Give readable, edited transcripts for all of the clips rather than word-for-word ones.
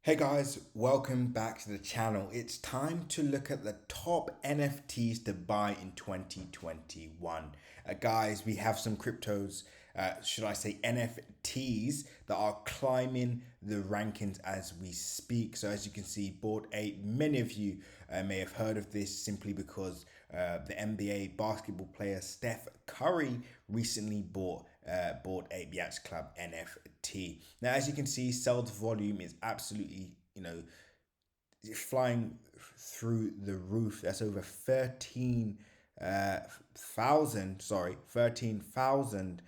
Hey guys, welcome back to the channel. It's time to look at the top NFTs to buy in 2021. Guys, we have some cryptos, should I say NFTs, that are climbing the rankings as we speak. So as you can see, Bored Ape, many of you may have heard of this simply because the NBA basketball player Steph Curry recently bought Bored Ape Yachts Club NFT. Now, as you can see, sales volume is absolutely, flying through the roof. That's over 13,000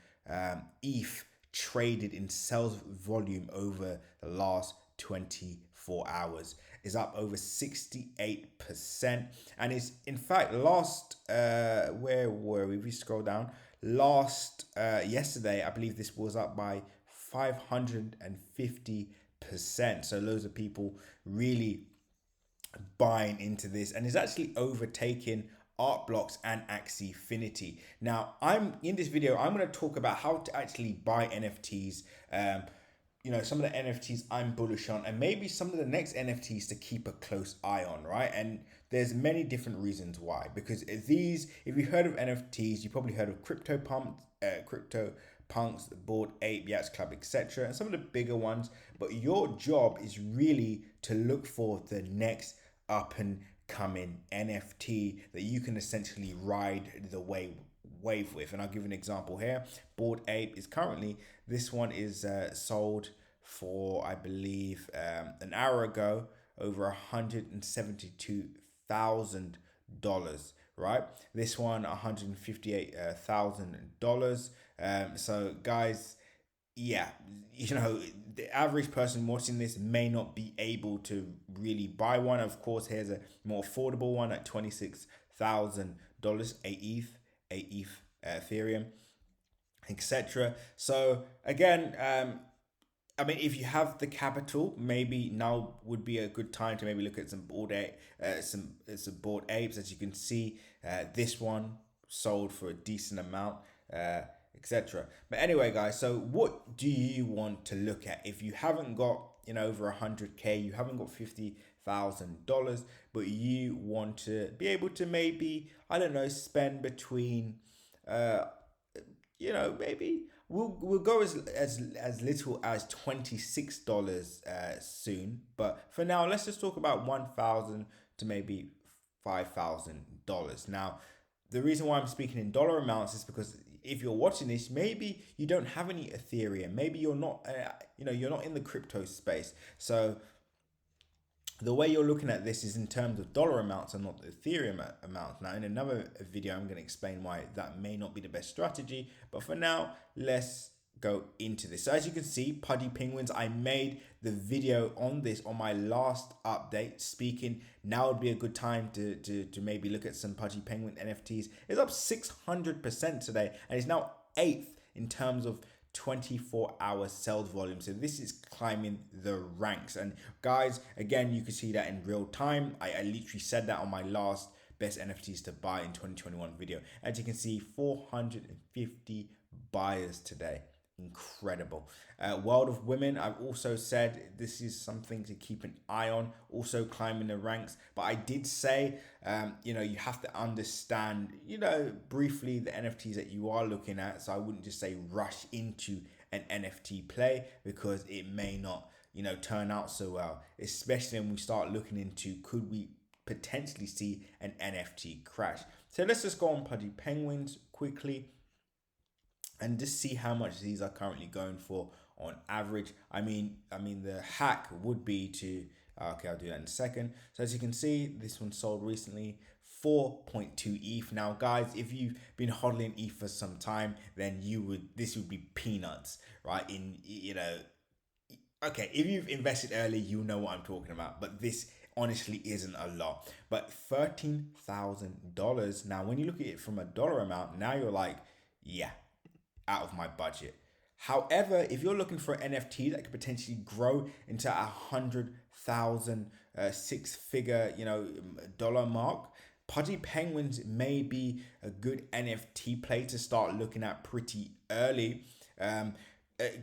ETH traded in sales volume over the last 24 hours. Is up over 68%, and is in fact last where were we? If we scroll down, last yesterday, I believe this was up by 550%. So loads of people really buying into this, and is actually overtaking art blocks and Axie Infinity. Now, I'm in this video, I'm going to talk about how to actually buy NFTs. Some of the NFTs I'm bullish on, and maybe some of the next NFTs to keep a close eye on, right? And there's many different reasons why. Because these, if you've heard of NFTs, you probably heard of Crypto Punks, Bored Ape Yachts Club, etc., and some of the bigger ones. But your job is really to look for the next up and coming NFT that you can essentially ride the wave with. And I'll give an example here. Bored Ape is currently, this one is sold for, I believe, an hour ago, over $172,000, right? This one $158,000. So guys, yeah, the average person watching this may not be able to really buy one. Of course, here's a more affordable one at $26,000, a ETH, Ethereum, etc. So again, if you have the capital, maybe now would be a good time to maybe look at some Bored Apes. As you can see, this one sold for a decent amount, etc. But anyway, guys, so what do you want to look at if you haven't got over 100K, you haven't got $50,000, but you want to be able to maybe, I don't know, spend between maybe we'll go as little as $26 soon. But for now, let's just talk about 1,000 to maybe $5,000. Now, the reason why I'm speaking in dollar amounts is because if you're watching this, maybe you don't have any Ethereum, maybe you're not you're not in the crypto space. So the way you're looking at this is in terms of dollar amounts and not the Ethereum amounts. Now, in another video, I'm going to explain why that may not be the best strategy. But for now, let's go into this. So as you can see, Pudgy Penguins, I made the video on this on my last update speaking. Now would be a good time to maybe look at some Pudgy Penguin NFTs. It's up 600% today, and it's now 8th in terms of 24-hour sales volume. So this is climbing the ranks. And guys, again, you can see that in real time. I literally said that on my last best NFTs to buy in 2021 video. As you can see, 450 buyers today. Incredible. World of Women, I've also said this is something to keep an eye on, also climbing the ranks. But I did say, you have to understand, briefly the NFTs that you are looking at. So I wouldn't just say rush into an NFT play because it may not, turn out so well, especially when we start looking into could we potentially see an NFT crash. So let's just go on Pudgy Penguins quickly and just see how much these are currently going for on average. I mean, the hack would be to, okay, I'll do that in a second. So as you can see, this one sold recently 4.2 ETH. Now, guys, if you've been hodling ETH for some time, then this would be peanuts, right? Okay, if you've invested early, you know what I'm talking about. But this honestly isn't a lot. But $13,000. Now, when you look at it from a dollar amount, now you're like, yeah, out of my budget. However, if you're looking for an NFT that could potentially grow into 100,000 six-figure, dollar mark, Pudgy Penguins may be a good NFT play to start looking at pretty early.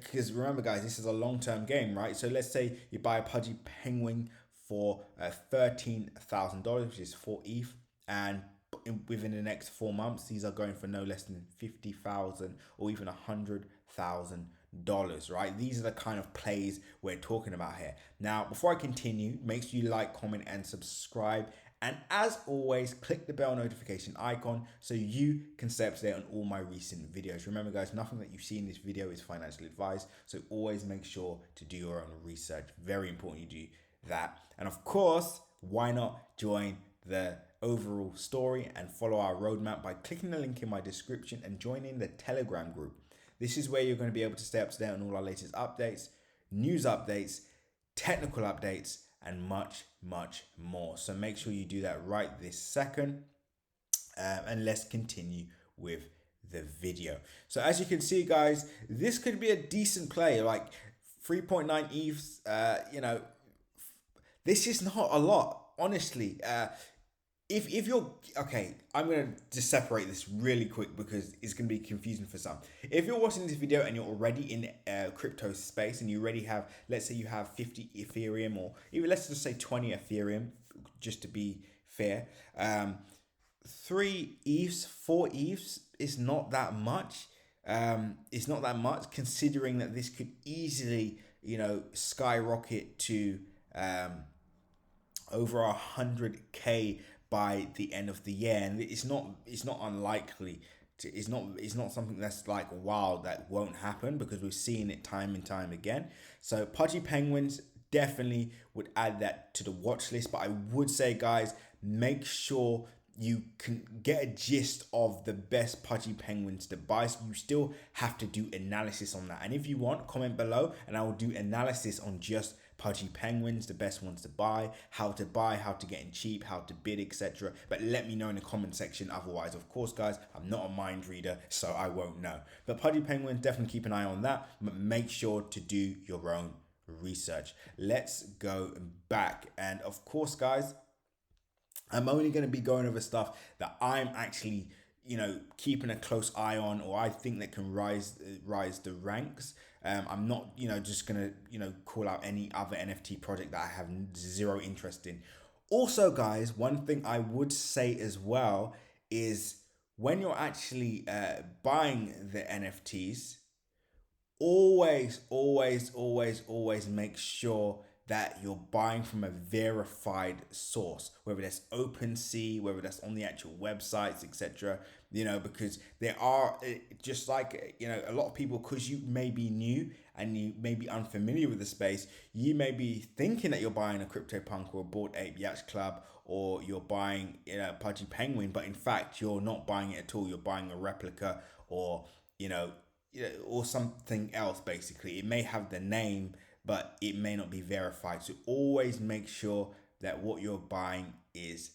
because remember, guys, this is a long-term game, right? So let's say you buy a Pudgy Penguin for $13,000, which is 4 ETH, and within the next 4 months, these are going for no less than 50,000 or even $100,000, right? These are the kind of plays we're talking about here. Now, before I continue, make sure you like, comment, and subscribe. And as always, click the bell notification icon so you can stay up to date on all my recent videos. Remember, guys, nothing that you see in this video is financial advice, so always make sure to do your own research. Very important you do that. And of course, why not join the overall story and follow our roadmap by clicking the link in my description and joining the Telegram group. This is where you're going to be able to stay up to date on all our latest updates, news updates, technical updates, and much, much more. So make sure you do that right this second. And let's continue with the video. So as you can see, guys, this could be a decent play, like 3.9 ETHs. This is not a lot, honestly. If you're okay, I'm gonna just separate this really quick because it's gonna be confusing for some. If you're watching this video and you're already in crypto space and you already have, let's say you have 50 Ethereum, or even let's just say 20 Ethereum, just to be fair, 3 ETHs, 4 ETHs is not that much. It's not that much considering that this could easily, skyrocket to over 100K by the end of the year, and it's not unlikely to, it's not something that's like wow, that won't happen, because we've seen it time and time again. So Pudgy Penguins definitely would add that to the watch list, but I would say, guys, make sure you can get a gist of the best Pudgy Penguins to buy. So you still have to do analysis on that, and if you want, comment below and I will do analysis on just Pudgy Penguins, the best ones to buy, how to get in cheap, how to bid, etc. But let me know in the comment section. Otherwise, of course, guys, I'm not a mind reader, so I won't know. But Pudgy Penguins, definitely keep an eye on that, but make sure to do your own research. Let's go back, and of course, guys, I'm only going to be going over stuff that I'm actually, keeping a close eye on, or I think that can rise the ranks. I'm not, just going to, call out any other NFT project that I have zero interest in. Also, guys, one thing I would say as well is when you're actually buying the NFTs, always make sure that you're buying from a verified source, whether that's OpenSea, whether that's on the actual websites, etc. Because there are, just like, a lot of people, because you may be new and you may be unfamiliar with the space, you may be thinking that you're buying a CryptoPunk or a Bored Ape Yacht Club, or you're buying Pudgy Penguin, but in fact you're not buying it at all. You're buying a replica, or or something else. Basically, it may have the name, but it may not be verified. So always make sure that what you're buying is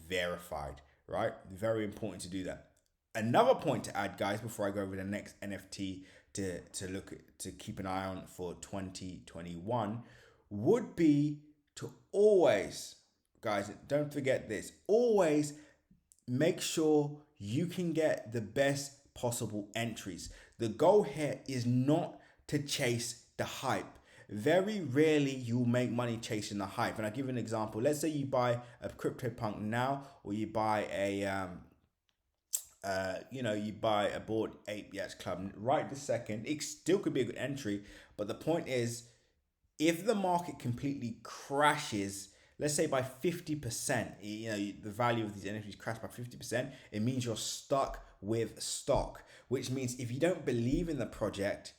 verified, right? Very important to do that. Another point to add, guys, before I go over the next NFT to keep an eye on for 2021 would be to always, guys, don't forget this, always make sure you can get the best possible entries. The goal here is not to chase the hype. Very rarely you'll make money chasing the hype. And I'll give you an example. Let's say you buy a CryptoPunk now, or you buy a you buy a Bored Ape Yacht Club right this second. It still could be a good entry, but the point is, if the market completely crashes, let's say by 50%, the value of these NFTs crash by 50%, it means you're stuck with stock, which means if you don't believe in the project,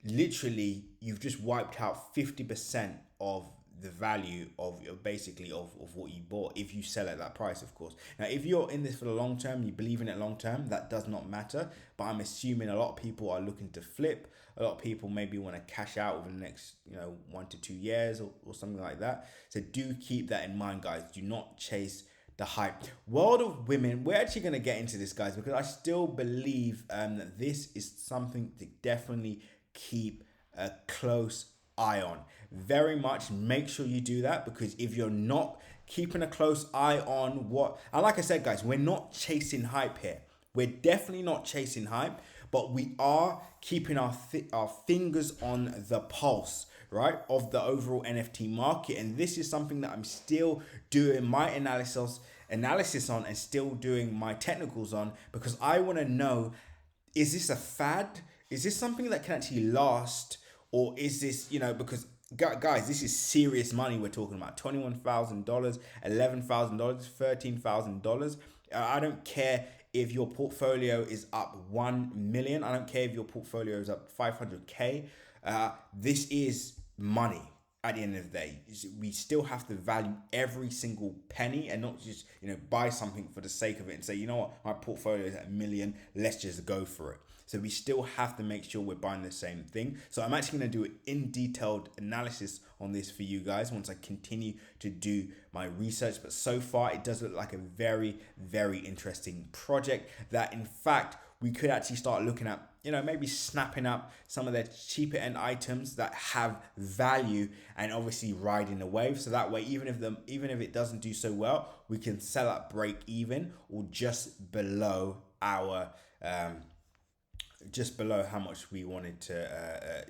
literally you've just wiped out 50% of the value of what you bought, if you sell at that price, of course. Now, if you're in this for the long term, you believe in it long term, that does not matter. But I'm assuming a lot of people are looking to flip. A lot of people maybe want to cash out over the next 1 to 2 years, or something like that. So do keep that in mind, guys. Do not chase the hype. World of Women, we're actually going to get into this, guys, because I still believe that this is something to definitely keep a close eye on. Very much make sure you do that, because if you're not keeping a close eye on and like I said, guys, we're not chasing hype here. We're definitely not chasing hype, but we are keeping our fingers on the pulse, right, of the overall NFT market. And this is something that I'm still doing my analysis on and still doing my technicals on, because I want to know, is this a fad? Is this something that can actually last? Or is this, because guys, this is serious money we're talking about. $21,000, $11,000, $13,000. I don't care if your portfolio is up 1 million. I don't care if your portfolio is up 500K. This is money. At the end of the day, we still have to value every single penny and not just, buy something for the sake of it and say, you know what, my portfolio is at 1 million, let's just go for it. So we still have to make sure we're buying the same thing. So I'm actually going to do an in detailed analysis on this for you guys once I continue to do my research. But so far, it does look like a very, very interesting project that, in fact, we could actually start looking at, maybe snapping up some of their cheaper end items that have value and obviously riding the wave. So that way, even if it doesn't do so well, we can sell at break even or just below our just below how much we wanted to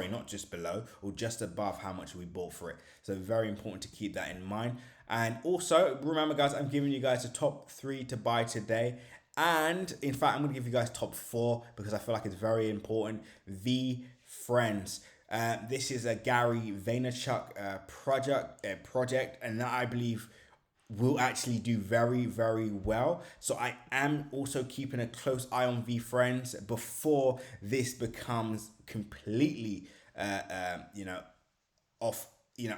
not just below, or just above how much we bought for it. So very important to keep that in mind. And also remember, guys, I'm giving you guys the top 3 to buy today. And in fact, I'm going to give you guys top 4 because I feel like it's very important. VeeFriends. This is a Gary Vaynerchuk project, and that I believe will actually do very, very well. So I am also keeping a close eye on VeeFriends before this becomes completely, off,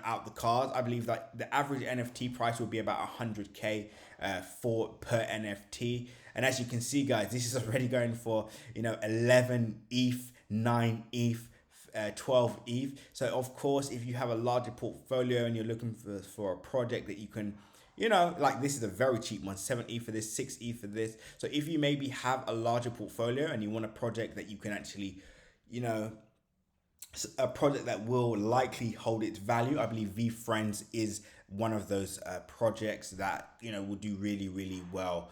out the cards. I believe that the average NFT price will be about 100K per NFT. And as you can see, guys, this is already going for, 11 ETH, 9 ETH, 12 ETH. So of course, if you have a larger portfolio and you're looking for a project that you can, like this is a very cheap one, 7 ETH for this, 6 ETH for this. So if you maybe have a larger portfolio and you want a project that you can actually, a project that will likely hold its value, I believe VeeFriends is one of those projects that, will do really, really well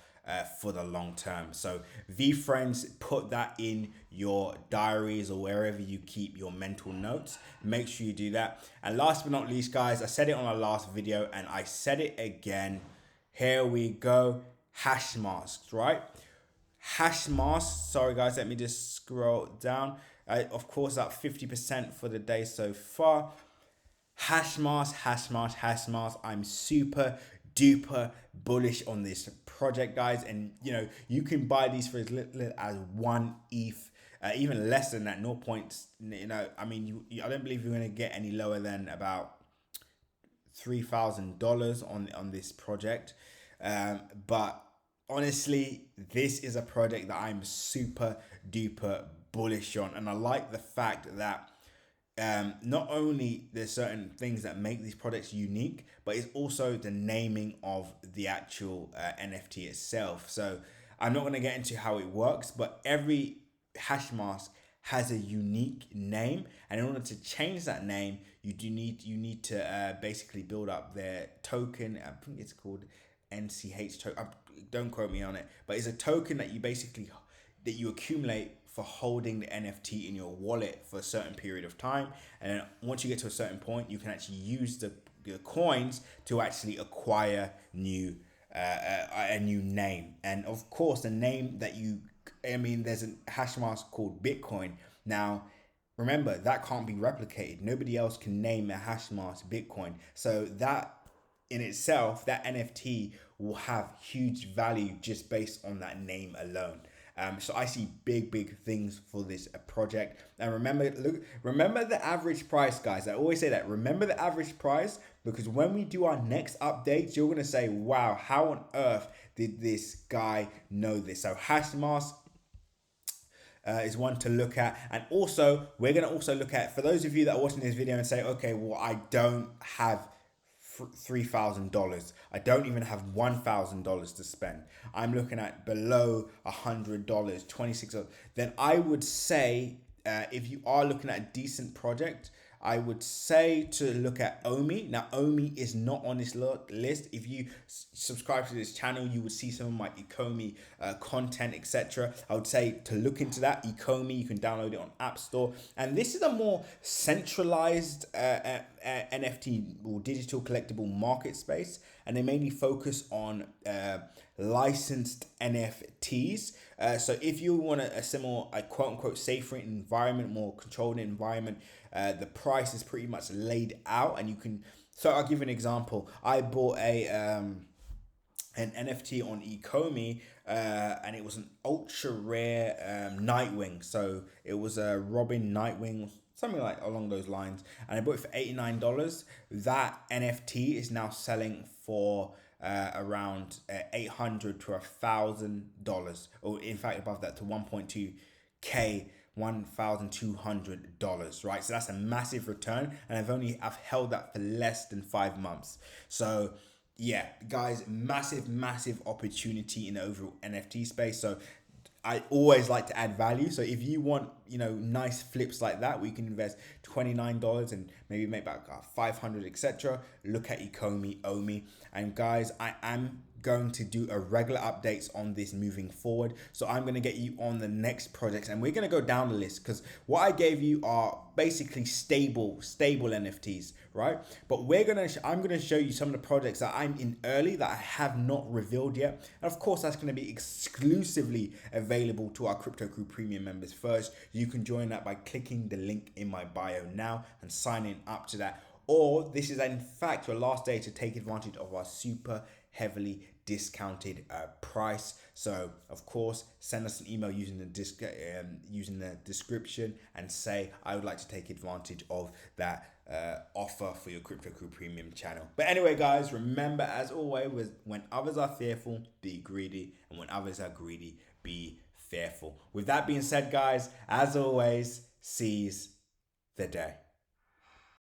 for the long term. So VeeFriends, put that in your diaries or wherever you keep your mental notes. Make sure you do that. And last but not least, guys, I said it on our last video and I said it again. Here we go. Hash masks, right? Hash masks. Sorry, guys, let me just scroll down. Of course, up 50% for the day so far. Hash mask. I'm super duper bullish on this project, guys, and you can buy these for as little as 1 ETH, even less than that, 0 points. I mean, I don't believe you're going to get any lower than about $3,000 on this project. But honestly, this is a project that I'm super duper bullish on, and I like the fact that not only there's certain things that make these products unique, but it's also the naming of the actual NFT itself. So I'm not going to get into how it works, but every hash mask has a unique name, and in order to change that name, you need to basically build up their token. I think it's called NCH token. Don't quote me on it, but it's a token that you accumulate for holding the NFT in your wallet for a certain period of time. And then once you get to a certain point, you can actually use the coins to actually acquire a new name. And of course, the name that there's a hash mask called Bitcoin. Now, remember, that can't be replicated. Nobody else can name a hash mask Bitcoin. So that in itself, that NFT will have huge value just based on that name alone. So I see big things for this project. And remember the average price, guys. I always say that. Remember the average price, because when we do our next updates, you're going to say, wow, how on earth did this guy know this? So hash mask is one to look at. And also, we're going to also look at, for those of you that are watching this video and say, okay, well, I don't have $3,000. I don't even have $1,000 to spend. I'm looking at below $100, $26. Then I would say, if you are looking at a decent project, I would say to look at Omi. Now, Omi is not on this list. If you subscribe to this channel, you would see some of my Ecomi content, etc. I would say to look into that. Ecomi, you can download it on App Store. And this is a more centralized NFT or digital collectible market space. And they mainly focus on licensed NFTs. So if you want a similar, quote unquote, safer environment, more controlled environment, the price is pretty much laid out, and you can. So I'll give you an example. I bought an NFT on Ecomi, and it was an ultra rare Nightwing. So it was a Robin Nightwing, something like along those lines, and I bought it for $89. That NFT is now selling for around $800 to $1,000, or in fact above that to 1.2K. $1,200, right? So that's a massive return, and I've held that for less than 5 months. So yeah, guys, massive opportunity in the overall NFT space. So I always like to add value. So if you want, nice flips like that, we can invest $29 and maybe make back 500, etc. Look at Ecomi, Omi, and guys, I am going to do a regular updates on this moving forward. So I'm going to get you on the next projects, and we're going to go down the list, because what I gave you are basically stable NFTs, right? But I'm going to show you some of the projects that I'm in early that I have not revealed yet. And of course, that's going to be exclusively available to our Crypto Crew Premium members first. You can join that by clicking the link in my bio now and signing up to that. Or this is in fact your last day to take advantage of our super heavily discounted price. So of course, send us an email using the description and say, I would like to take advantage of that offer for your Crypto Crew Premium channel. But anyway, guys, remember, as always, when others are fearful, be greedy, and when others are greedy, be fearful. With that being said, guys, as always, seize the day.